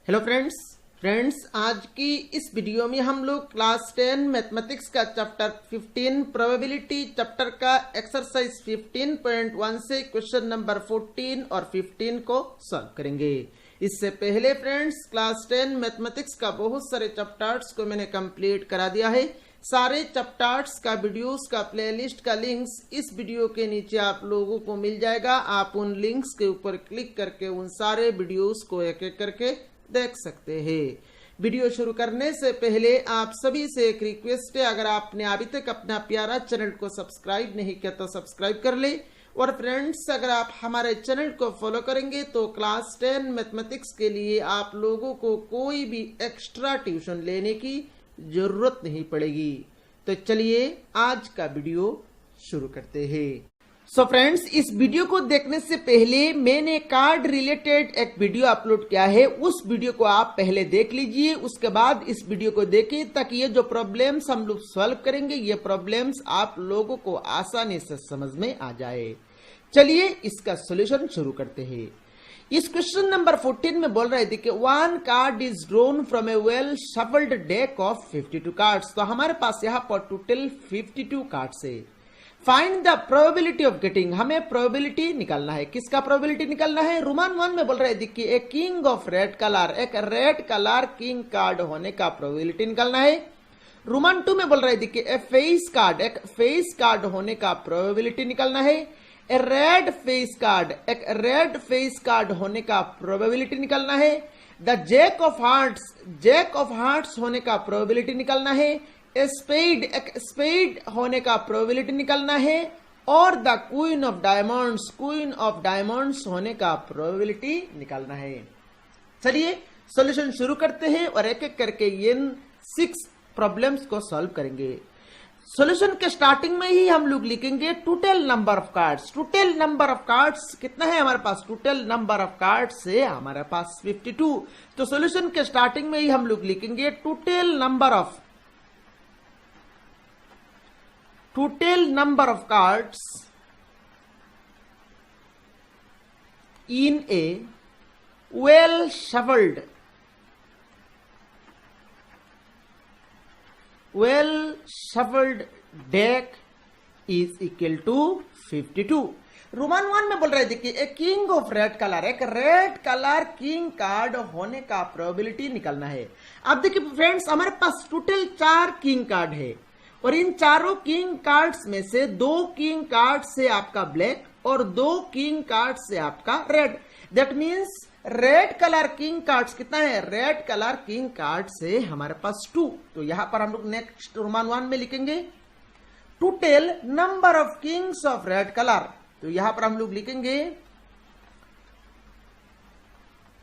Hello friends आज की इस वीडियो में हम लोग क्लास 10 मैथमेटिक्स का चैप्टर 15 प्रोबेबिलिटी चैप्टर का एक्सरसाइज 15.1 से क्वेश्चन नंबर 14 और 15 को सॉल्व करेंगे। इससे पहले फ्रेंड्स क्लास 10 मैथमेटिक्स का बहुत सारे चैप्टर्स को मैंने कंप्लीट करा दिया है। सारे चैप्टर्स का वीडियोस का प्लेलिस्ट का लिंक्स इस वीडियो के नीचे आप लोगों को मिल जाएगा। आप उन लिंक्स के ऊपर क्लिक करके उन सारे वीडियोस को एक एक करके देख सकते हैं। वीडियो शुरू करने से पहले आप सभी से एक रिक्वेस्ट है, अगर आपने अभी तक अपना प्यारा चैनल को सब्सक्राइब नहीं किया तो सब्सक्राइब कर ले। और फ्रेंड्स अगर आप हमारे चैनल को फॉलो करेंगे तो क्लास 10 मैथमेटिक्स के लिए आप लोगों को कोई भी एक्स्ट्रा ट्यूशन लेने की जरूरत नहीं पड़ेगी। तो चलिए आज का वीडियो शुरू करते हैं। सो फ्रेंड्स इस वीडियो को देखने से पहले मैंने कार्ड रिलेटेड एक वीडियो अपलोड किया है, उस वीडियो को आप पहले देख लीजिए, उसके बाद इस वीडियो को देखें ताकि ये जो प्रॉब्लम्स हम लोग सॉल्व करेंगे ये प्रॉब्लम्स आप लोगों को आसानी से समझ में आ जाए। चलिए इसका सॉल्यूशन शुरू करते हैं। इस क्वेश्चन नंबर 14 में बोल रहे थे कि one card is drawn from A well shuffled deck of 52 cards. तो हमारे पास यहाँ पर टोटल 52 कार्ड्स है। Find the probability of getting, हमें प्रोबेबिलिटी निकालना है। किसका प्रोबेबिलिटी निकालना है? रोमन 1 में बोल रहे थे कि एक किंग ऑफ रेड कलर, एक रेड कलर किंग कार्ड होने का प्रोबेबिलिटी निकालना है। रोमन 2 में बोल रहे थे कि ए फेस कार्ड, एक फेस कार्ड होने का प्रोबेबिलिटी निकालना है। ए रेड फेस कार्ड, एक रेड फेस कार्ड होने का प्रोबेबिलिटी निकालना है। The jack of hearts, jack of hearts होने का प्रोबेबिलिटी निकालना है। स्पेड, एक स्पेड होने का प्रोबेबिलिटी निकालना है। और the queen of diamonds, queen of diamonds होने का प्रोबेबिलिटी निकालना है। चलिए सॉल्यूशन शुरू करते हैं और एक एक करके इन 6 प्रॉब्लम्स को सॉल्व करेंगे। सॉल्यूशन के स्टार्टिंग में ही हम लोग लिखेंगे total number of cards. Total number of cards कितना है हमारे पास? टोटल नंबर ऑफ कार्ड्स है हमारे पास 52। तो सॉल्यूशन के स्टार्टिंग में ही हम लोग लिखेंगे total number of cards in a well shuffled deck is equal to 52। Roman 1 में बोल रहे थे कि एक किंग ऑफ रेड कलर, एक रेड कलर किंग कार्ड होने का प्रोबेबिलिटी निकालना है। अब देखिए फ्रेंड्स हमारे पास टोटल 4 किंग कार्ड है और इन चारों किंग कार्ड्स में से 2 किंग कार्ड से आपका ब्लैक और 2 किंग कार्ड से आपका red. That means red colour king cards कितना है? रेड कलर किंग कार्ड से हमारे पास 2। तो यहां पर हम लोग नेक्स्ट रोमन 1 में लिखेंगे total number of Kings of red colour. तो यहां पर हम लोग लिखेंगे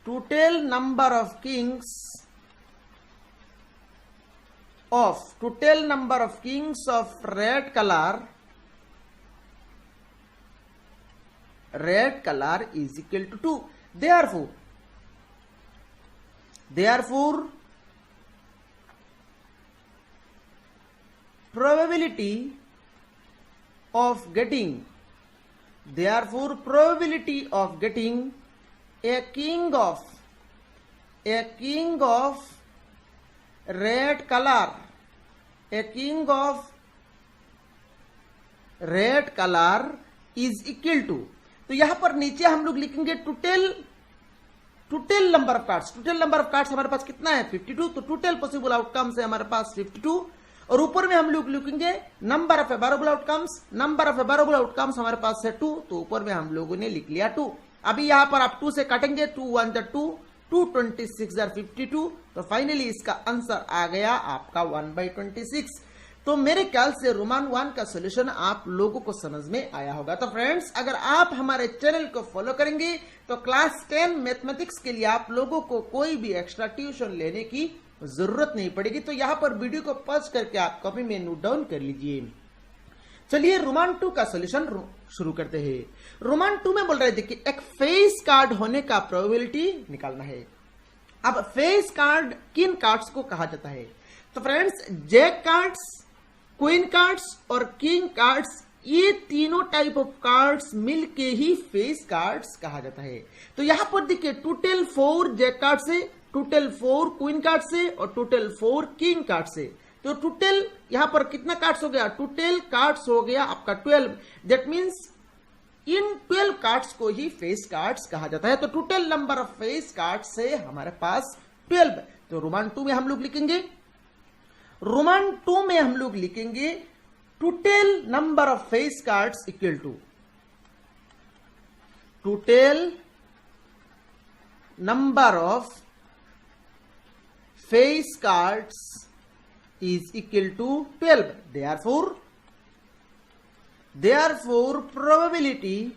total number of Kings of red color is equal to 2। therefore probability of getting a king of red color is equal to। तो यहां पर नीचे हम लोग लिखेंगे total number of cards. Total number of cards हमारे पास कितना है? 52। तो टोटल पॉसिबल आउटकम्स है हमारे पास 52 और ऊपर में हम लोग लिखेंगे number of favourable outcomes. Number of favourable outcomes हमारे पास है 2, तो ऊपर में हम लोगों ने लिख लिया 2। अभी यहां पर आप 2 से काटेंगे, 2 1 2, 2 26 52। तो फाइनली इसका आंसर आ गया आपका 1/26। तो मेरे ख्याल से रोमन 1 का सॉल्यूशन आप लोगों को समझ में आया होगा। तो फ्रेंड्स अगर आप हमारे चैनल को फॉलो करेंगे तो क्लास 10 मैथमेटिक्स के लिए आप लोगों को कोई भी एक्स्ट्रा ट्यूशन लेने की जरूरत नहीं पड़ेगी। तो यहाँ पर वीडियो को पॉज करके आप कॉपी में नोट डाउन कर लीजिए। चलिए रोमन 2 का सॉल्यूशन शुरू करते हैं। रोमन 2 में बोल रहे थे कि एक फेस कार्ड होने का प्रोबेबिलिटी निकालना है। अब फेस कार्ड किन कार्ड्स को कहा जाता है? तो friends jack cards, queen cards और किंग कार्ड्स ये तीनों टाइप ऑफ कार्ड्स मिलके ही फेस कार्ड्स कहा जाता है। तो यहां पर देखिए टोटल 4 जैक कार्ड्स है टोटल 4 क्वीन कार्ड से और टोटल 4 किंग कार्ड से। तो टोटल यहां पर कितना कार्ड्स हो गया, टोटल कार्ड्स हो गया आपका 12। दैट मीन्स इन 12 कार्ड्स को ही फेस कार्ड्स कहा जाता है। तो total number of face cards से हमारे पास 12। तो रोमन 2 में हम लोग लिखेंगे, रोमन 2 में हम लोग लिखेंगे total number of face cards equal to total number of face cards is equal to 12. Therefore probability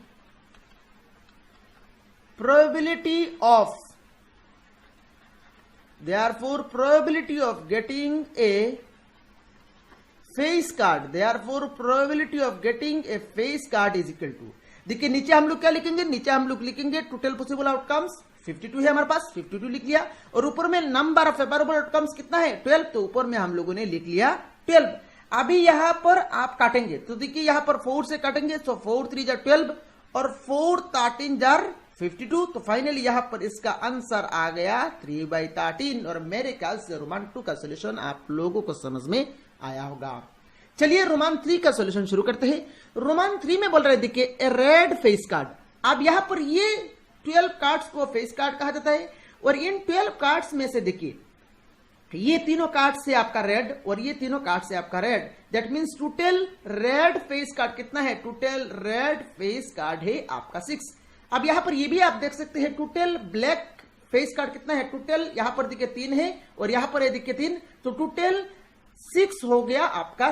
of getting a face card, is equal to, देखिए नीचे हम लोग क्या लिखेंगे, नीचे हम लोग लिखेंगे टोटल पॉसिबल आउटकम्स 52 है हमारे पास, 52 लिख लिया, और ऊपर में नंबर ऑफ फेवरेबल आउटकम्स कितना है 12, तो ऊपर में हम लोगों ने लिख लिया 12। अभी यहां पर आप काटेंगे तो देखिए यहां पर 4 से काटेंगे, तो 4 3 जार 12 और 4 13 जार 52। तो फाइनली यहां पर इसका आंसर आ गया 3/13। और मेरे ख्याल से रोमन 2 का सोल्यूशन आप लोगों को समझ में आया होगा। चलिए रोमन 3 का सोल्यूशन शुरू करते हैं। रोमन 3 में बोल रहे हैं देखिए ए रेड फेस कार्ड। अब यहां पर ये 12 कार्ड्स को फेस कार्ड कहा जाता है, और इन 12 कार्ड्स में से देखिए ये तीनों कार्ड से आपका रेड और ये तीनों कार्ड से आपका red. That means total red face card कितना है, टोटल रेड फेस कार्ड है आपका 6। अब यहां पर ये भी आप देख सकते हैं टोटल ब्लैक फेस कार्ड कितना है, टोटल यहां पर देखिए 3 है और यहां पर देखिए 3, तो टोटल 6 हो गया आपका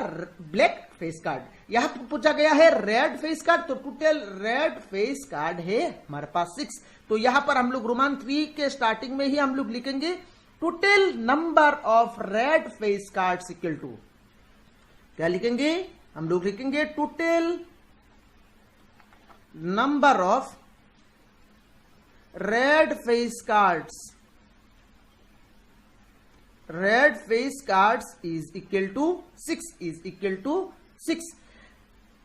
ब्लैक फेस कार्ड। यहां पर पूछा गया है रेड फेस कार्ड, तो टोटल रेड फेस कार्ड है हमारे पास 6। तो यहां पर हम लोग रोमन 3 के स्टार्टिंग में ही हम लोग लिखेंगे total number of red face cards equal to, क्या लिखेंगे हम लोग लिखेंगे total number of red face cards is equal to 6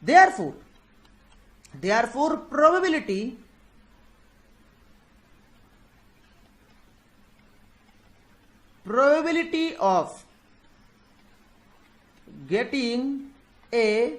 therefore probability of getting a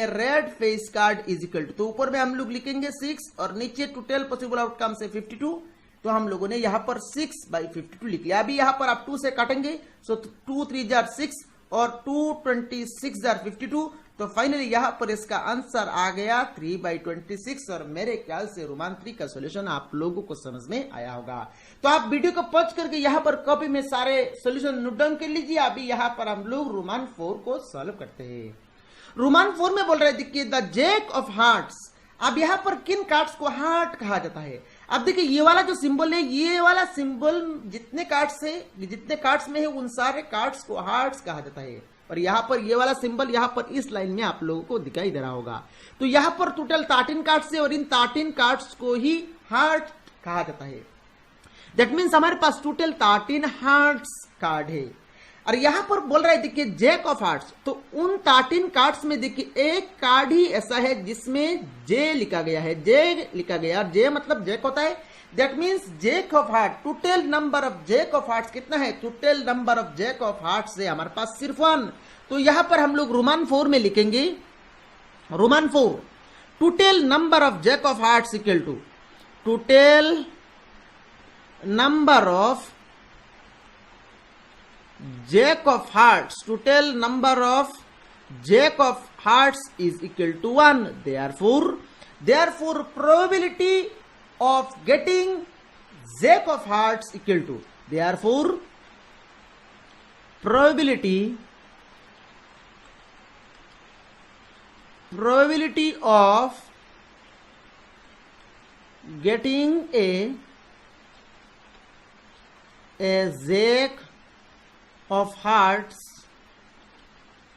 red face card is equal to, तो ऊपर में हम लोग लिखेंगे 6 और नीचे टोटल पॉसिबल आउटकम से 52। तो हम लोगों ने यहां पर 6/52 लिख लिया। अभी यहां पर आप 2 से काटेंगे, सो 2 3 जार 6 और 2 26 जार 52। तो फाइनली यहां पर इसका आंसर आ गया 3/26। और मेरे ख्याल से रोमन 3 का सॉल्यूशन आप लोगों को समझ में आया होगा। तो आप वीडियो को पॉज करके यहां पर कॉपी में सारे सॉल्यूशन नोट डाउन कर लीजिए। अभी यहां पर हम लोग रोमन 4 को सॉल्व करते हैं। रोमन 4 में बोल रहे देखिए द जैक ऑफ हार्ट्स। अब यहां पर किन कार्ड्स को हार्ट कहा जाता है। अब देखिए ये वाला जो सिंबल है, ये वाला सिंबल जितने कार्ड्स में है उन सारे कार्ड्स को हार्ट्स कहा जाता है। और यहां पर ये वाला सिंबल यहां पर इस लाइन में आप लोगों को दिखाई दे रहा होगा। तो यहां पर टोटल 13 कार्ड्स है और इन 13 कार्ड्स को ही हार्ट कहा जाता है। दैट मीन्स हमारे पास टोटल 13 हार्ट्स कार्ड है। और यहां पर बोल रहा है देखिए जैक ऑफ हार्ट्स, तो उन 13 कार्ड्स में देखिए एक कार्ड ही ऐसा है जिसमें जे लिखा गया है, जे लिखा गया, जे मतलब जैक होता है। That means jack of heart, total number of jack of hearts कितना है, total number of jack of hearts है हमारे पास सिर्फ 1। तो यहां पर हम लोग रोमन 4 में लिखेंगे, roman 4 total number of jack of hearts equal to total number of jack of hearts, total number of jack of hearts is equal to 1. Therefore probability of getting jack of hearts equal to, therefore probability of getting a jack of hearts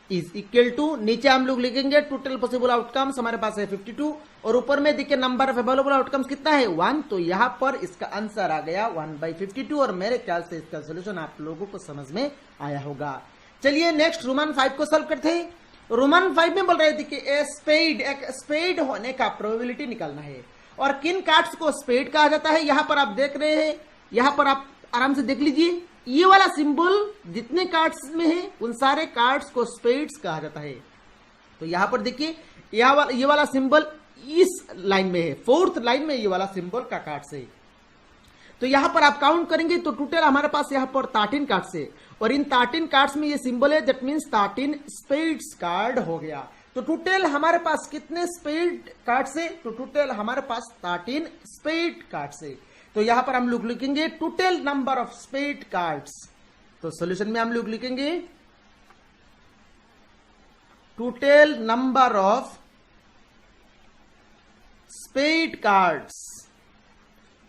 is equal to, नीचे हम लोग लिखेंगे total possible outcomes हमारे पास है 52 और ऊपर में देखिए नंबर ऑफ अवेलेबल आउटकम्स कितना है 1। तो यहां पर इसका आंसर आ गया 1/52। और मेरे ख्याल से इसका सोल्यूशन आप लोगों को समझ में आया होगा। चलिए नेक्स्ट रोमन 5 को सॉल्व करते हैं। रोमन 5 में बोल रहे थे कि एक स्पेड होने का प्रोबेबिलिटी निकालना है। और किन कार्ड्स को स्पेड कहा जाता है यहां पर आप देख रहे हैं, यहां पर आप आराम से देख लीजिए, ये वाला सिंबल जितने कार्ड्स में है उन सारे कार्ड्स को स्पेड्स कहा जाता है। तो यहां पर देखिए ये वाला सिंबल इस लाइन में है, 4th लाइन में ये वाला सिंबल का कार्ड्स है। तो यहां पर आप काउंट करेंगे तो टोटल हमारे पास यहां पर 13 कार्ड्स है और इन 13 कार्ड्स में ये सिंबल है, दैट मींस 13 स्पेड्स कार्ड हो गया। तो टोटल हमारे पास कितने स्पेड कार्ड्स है? तो टोटल हमारे पास 13 स्पेड कार्ड्स है। तो यहां पर हम लोग लिखेंगे total number of spade cards. तो सॉल्यूशन में हम लोग लिखेंगे total number of spade cards.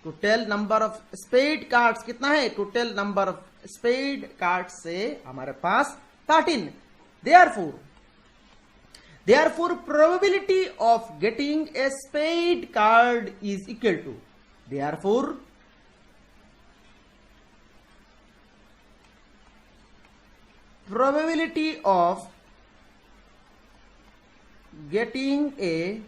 Total number of spade cards कितना है? Total number of spade cards से हमारे पास 13। Therefore, probability of getting a spade card is equal to. Therefore, probability of getting a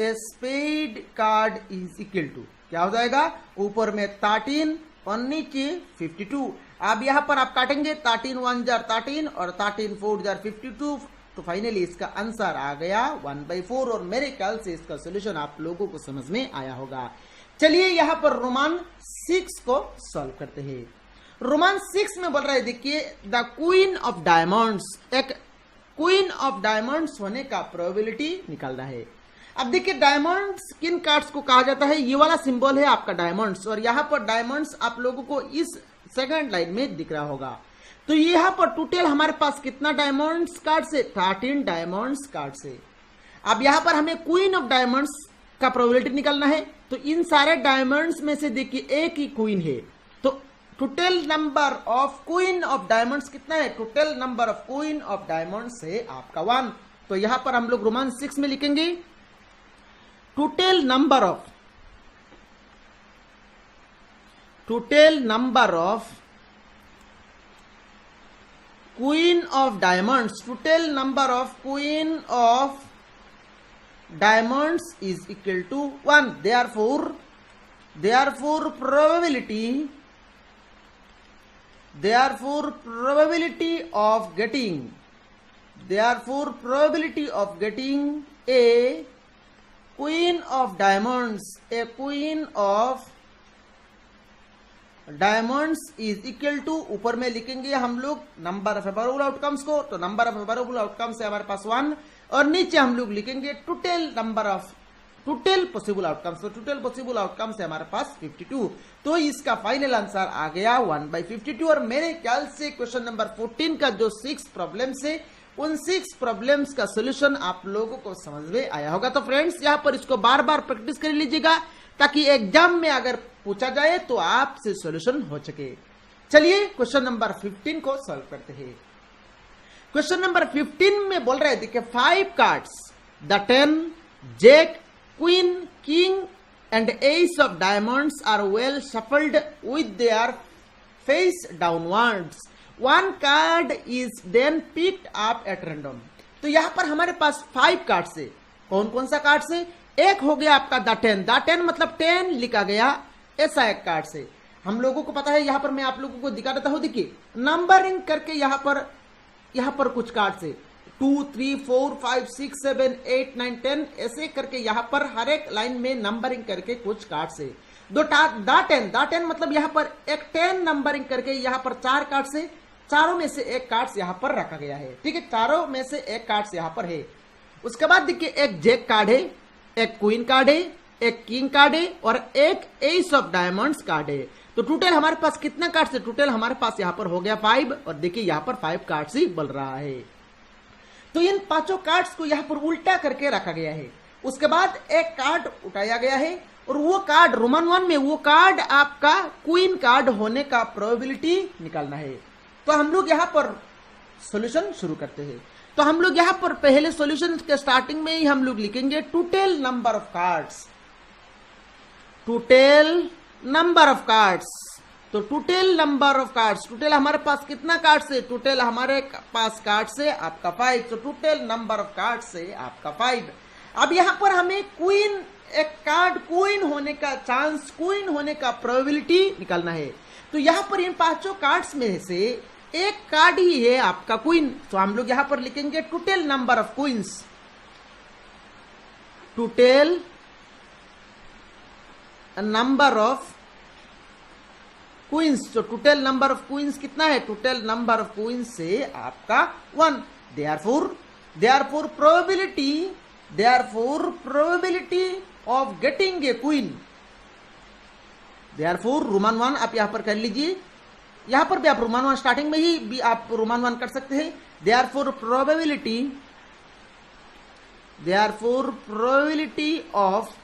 spade card is equal to क्या हो जाएगा? ऊपर में 13 और नीचे 52। अब यहां पर आप काटेंगे 13 1 जार 13 और 13 4 जार 52। तो फाइनली इसका आंसर आ गया 1/4 और मेरे ख्याल से इसका सॉल्यूशन आप लोगों को समझ में आया होगा। चलिए यहां पर रोमन 6 को सॉल्व करते हैं। रोमन 6 में बोल रहे हैं, देखिए द क्वीन ऑफ डायमंड्स, एक क्वीन ऑफ डायमंड्स होने का प्रोबेबिलिटी निकालना है। अब देखिए डायमंड्स किन कार्ड्स को कहा जाता है? ये वाला सिंबल है आपका डायमंड्स और यहां पर डायमंड्स आप लोगों को इस सेकंड लाइन में दिख रहा होगा। तो यहां पर टोटल हमारे पास कितना डायमंड्स कार्ड से? 13 डायमंड्स कार्ड से। अब यहां पर हमें क्वीन ऑफ डायमंड्स का प्रोबेबिलिटी निकालना है। तो इन सारे डायमंड्स में से देखिए एक ही क्वीन है, तो total number of queen of diamonds कितना है? Total number of queen of diamonds है आपका 1। तो यहां पर हम लोग रोमन 6 में लिखेंगे total number of queen of diamonds, total number of queen of diamonds is equal to 1। therefore probability of getting a queen of diamonds is equal to, ऊपर में लिखेंगे हम लोग नंबर ऑफ फेवरेबल आउटकम्स को। तो number of favourable outcomes है हमारे पास 1 और नीचे हम लोग लिखेंगे टोटल पॉसिबल आउटकम्स। तो टोटल पॉसिबल आउटकम्स है हमारे पास 52। तो इसका फाइनल आंसर आ गया 1/52 और मेरे ख्याल से क्वेश्चन नंबर 14 का जो 6 प्रॉब्लम्स है उन 6 प्रॉब्लम्स का सॉल्यूशन आप लोगों को समझ में आया होगा। तो फ्रेंड्स यहाँ पर इसको बार बार प्रैक्टिस कर लीजिएगा ताकि एग्जाम में अगर पूछा जाए तो आपसे सॉल्यूशन हो सके। चलिए क्वेश्चन नंबर 15 को सॉल्व करते हैं। क्वेश्चन नंबर 15 में बोल रहे थे कि 5 cards the 10 jack queen king and ace of diamonds are well shuffled with their face downwards. 1 card is then picked up at random. तो यहां पर हमारे पास 5 कार्ड्स है। कौन कौन सा कार्ड है? एक हो गया आपका द 10 मतलब 10 लिखा गया, ऐसा एक कार्ड है। हम लोगों को पता है, यहां पर मैं आप लोगों को दिखा देता हूं, देखिए नंबरिंग करके यहां पर कुछ कार्ड है 2 3 4 5 6 7 8 9 10 ऐसे करके यहां पर हर एक लाइन में नंबरिंग करके कुछ कार्ड है। द 10 मतलब यहां पर एक 10 नंबरिंग करके यहां पर 4 कार्ड है। चारों में से एक कार्ड यहां पर रखा गया है, ठीक है, चारों में से एक कार्ड यहां पर है। उसके बाद देखिए एक जैक कार्ड है, एक क्वीन कार्ड है, एक किंग कार्ड है और एक एस ऑफ डायमंड्स कार्ड है। तो टोटल हमारे पास कितना कार्ड है? टोटल हमारे पास यहां पर हो गया 5 और देखिए यहां पर 5 कार्ड्स ही बन रहा है। तो इन पांचों कार्ड्स को यहां पर उल्टा करके रखा गया है। उसके बाद एक कार्ड उठाया गया है और वो कार्ड रोमन 1 में वो कार्ड आपका क्वीन कार्ड होने का प्रोबेबिलिटी निकालना है। तो हम लोग यहां पर सॉल्यूशन शुरू करते हैं। तो हम लोग यहां पर पहले सॉल्यूशन के स्टार्टिंग में ही हम लोग लिखेंगे टोटल नंबर ऑफ कार्ड्स। तो total number of cards, total हमारे पास कितना कार्ड्स है, टोटल हमारे पास कार्ड्स है आपका 5, तो टोटल नंबर ऑफ कार्ड्स है आपका 5। अब यहां पर हमें क्वीन, एक कार्ड क्वीन होने का चांस, क्वीन होने का प्रोबेबिलिटी निकालना है। तो यहां पर इन 5 कार्ड्स में से एक कार्ड ही है आपका क्वीन, तो हम लोग यहां पर लिखेंगे total number of queens, total number of queens. तो टोटल नंबर ऑफ क्वींस कितना है, टोटल नंबर ऑफ क्वींस से आपका 1। Therefore probability of getting a queen, therefore roman 1 आप यहां पर कर लीजिए, यहां पर भी आप रोमन 1 स्टार्टिंग में ही भी आप रोमन 1 कर सकते हैं। Therefore probability of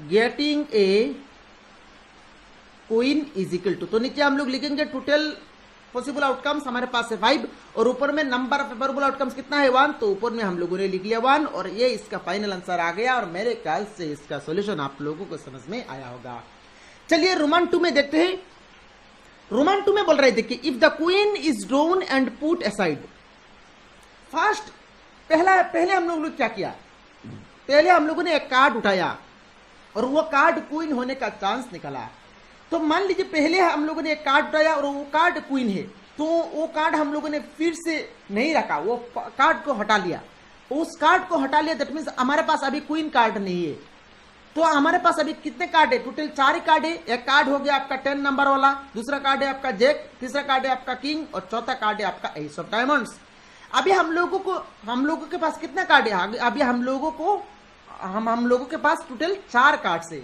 getting a queen is equal to, तो नीचे हम लोग लिखेंगे टोटल पॉसिबल आउटकम्स हमारे पास है 5 और ऊपर में नंबर ऑफ फेवरेबल आउटकम्स कितना है 1, तो ऊपर में हम लोगों ने लिख लिया 1 और ये इसका फाइनल आंसर आ गया और मेरे ख्याल से इसका सॉल्यूशन आप लोगों को समझ में आया होगा। चलिए रोमन 2 में देखते हैं। रोमन 2 में बोल रहे थे कि if the queen is drawn and put aside, first पहले हम लोग क्या किया, पहले हम लोगों ने एक कार्ड उठाया और वो कार्ड क्वीन होने का चांस निकाला। तो मान लीजिए पहले हम लोगों ने एक कार्ड उठाया और वो कार्ड क्वीन है, तो वो कार्ड हम लोगों ने फिर से नहीं रखा, वो कार्ड को हटा लिया, उस कार्ड को हटा लिया, दैट मींस हमारे पास अभी क्वीन कार्ड नहीं है। तो हमारे पास अभी कितने कार्ड है, टोटल 4 ही कार्ड है। एक कार्ड हो गया आपका 10 नंबर वाला, दूसरा कार्ड है आपका जैक, तीसरा कार्ड है आपका किंग और चौथा कार्ड है आपका एस ऑफ डायमंड्स। अभी हम लोगों के पास कितना कार्ड है, अभी हम लोगों के पास टोटल 4 कार्ड है।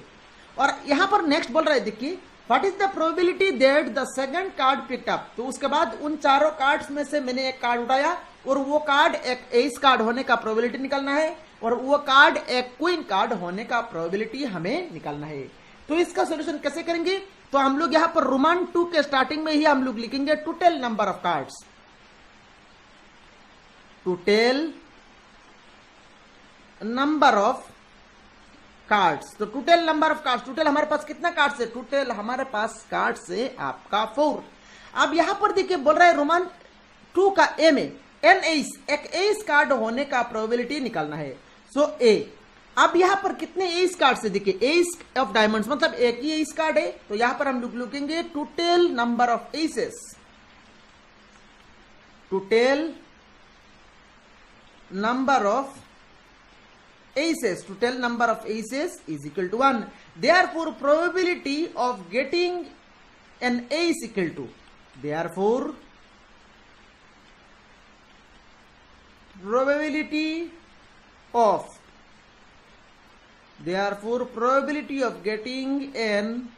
और यहां पर नेक्स्ट बोल रहे देखिए what is the probability that the second card picked up, तो उसके बाद उन चारों कार्ड्स में से मैंने एक कार्ड उठाया और वो कार्ड एक एस कार्ड होने का प्रोबेबिलिटी निकालना है और वो कार्ड एक क्वीन कार्ड होने का प्रोबेबिलिटी हमें निकालना है। तो इसका सॉल्यूशन कैसे करेंगे, तो हम लोग यहां पर रोमन 2 के स्टार्टिंग में ही हम लोग लिखेंगे total number of cards, total number of cards. तो total number of cards, total हमारे पास कितना कार्ड्स है, टोटल हमारे पास कार्ड्स है आपका 4। अब यहां पर देखिए बोल रहा है रोमन 2 का ए में एन एस, एक एस कार्ड होने का प्रोबेबिलिटी निकालना है। सो ए, अब यहां पर कितने एस कार्ड है, देखिए एस ऑफ डायमंड्स मतलब एक ही एस कार्ड है, तो यहां पर हम लोग लिखेंगे total number of aces, total number of aces, total number of aces is equal to 1. Therefore probability of getting an ace equal to, therefore probability of getting an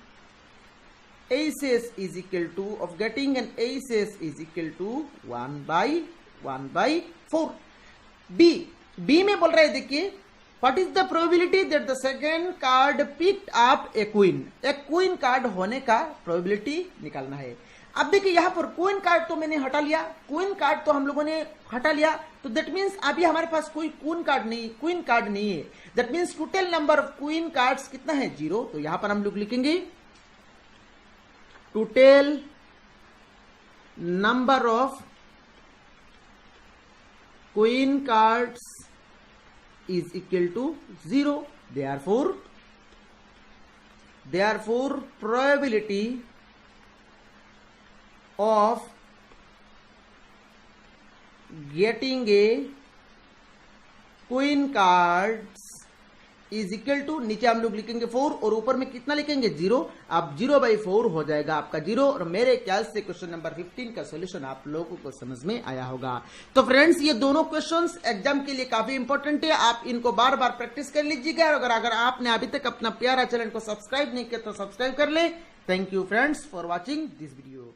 aces is equal to, of getting an aces is equal to 1/4। B में बोल रहे देखिए What is the probability that the second card picked up a queen? एक queen card होने का probability निकालना है। अब देखिए यहां पर क्वीन कार्ड तो मैंने हटा लिया, क्वीन कार्ड तो हम लोगों ने हटा लिया, तो दैट मींस अभी हमारे पास कोई क्वीन कार्ड नहीं है। That means total number of queen cards कितना है 0, तो यहां पर हम लोग लिखेंगे total number of queen cards is equal to 0. Therefore probability of getting a queen cards is equal to, नीचे हम लोग लिखेंगे 4 और ऊपर में कितना लिखेंगे 0। अब 0/4 हो जाएगा आपका 0 और मेरे ख्याल से क्वेश्चन नंबर 15 का सॉल्यूशन आप लोगों को समझ में आया होगा। तो फ्रेंड्स ये दोनों क्वेश्चंस एग्जाम के लिए काफी इंपॉर्टेंट है, आप इनको बार बार प्रैक्टिस कर लीजिएगा और अगर आपने अभी तक अपना प्यारा चैनल को सब्सक्राइब नहीं किया तो सब्सक्राइब कर ले। Thank you friends for watching this video.